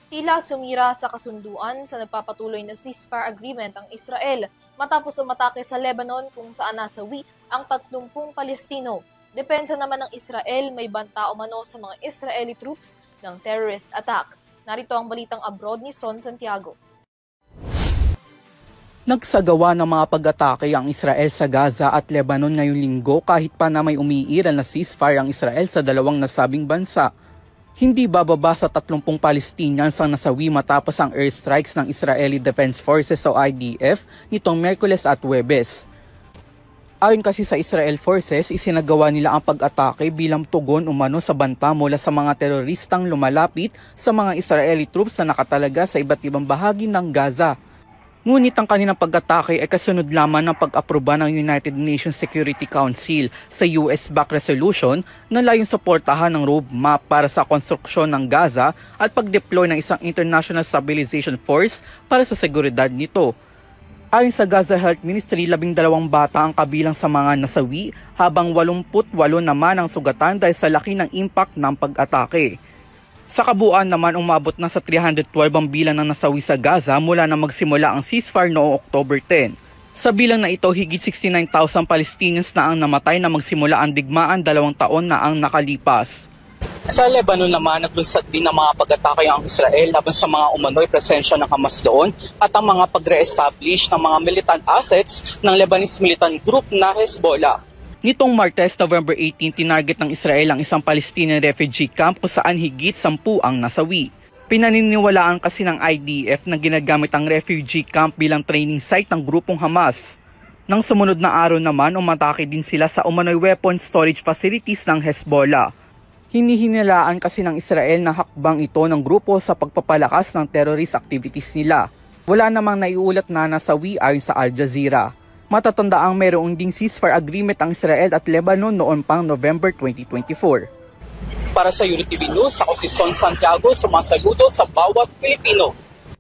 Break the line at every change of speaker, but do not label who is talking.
Tila sumira sa kasunduan sa nagpapatuloy na ceasefire agreement ang Israel matapos umatake sa Lebanon kung saan nasawi ang 30 Palestino. Depensa naman ng Israel, may banta umano sa mga Israeli troops ng terrorist attack. Narito ang balitang abroad ni Son Santiago.
Nagsagawa ng mga pag-atake ang Israel sa Gaza at Lebanon ngayong linggo kahit pa na may umiiral na ceasefire ang Israel sa dalawang nasabing bansa. Hindi bababa sa 30 Palestinians ang nasawi matapos ang airstrikes ng Israeli Defense Forces o IDF nitong Miyerkules at Huwebes. Ayon kasi sa Israel Forces, isinagawa nila ang pag-atake bilang tugon umano sa banta mula sa mga teroristang lumalapit sa mga Israeli troops na nakatalaga sa iba't ibang bahagi ng Gaza. Ngunit ang kanilang pag-atake ay kasunod lamang ng pag-aproba ng United Nations Security Council sa US-backed resolution na layong suportahan ng roadmap para sa konstruksyon ng Gaza at pag-deploy ng isang International Stabilization Force para sa seguridad nito. Ayon sa Gaza Health Ministry, 12 bata ang kabilang sa mga nasawi habang 88 naman ang sugatan dahil sa laki ng impact ng pag-atake. Sa kabuuan naman, umabot na sa 312 ang bilang ng nasawi sa Gaza mula na magsimula ang ceasefire noong October 10. Sa bilang na ito, higit 69,000 Palestinians na ang namatay na magsimula ang digmaan 2 taon na ang nakalipas. Sa Lebanon naman, naglunsad din ng mga pag-atake ang Israel laban sa mga umano'y presensya ng Hamas doon at ang mga pag-re-establish ng mga militant assets ng Lebanese militant group na Hezbollah. Nitong Martes, November 18, tinarget ng Israel ang isang Palestinian refugee camp kung saan higit 10 ang nasawi. Pinaniniwalaan kasi ng IDF na ginagamit ang refugee camp bilang training site ng grupong Hamas. Nang sumunod na araw naman, umatake din sila sa umano'y weapons storage facilities ng Hezbollah. Hinihinilaan kasi ng Israel na hakbang ito ng grupo sa pagpapalakas ng terrorist activities nila. Wala namang naiulat na nasawi ayon sa Al Jazeera. Matatandaang mayroong ding ceasefire agreement ang Israel at Lebanon noon pang November 2024. Para sa Unity TV News, ako si Son Santiago, sumasaludo sa bawat Pilipino.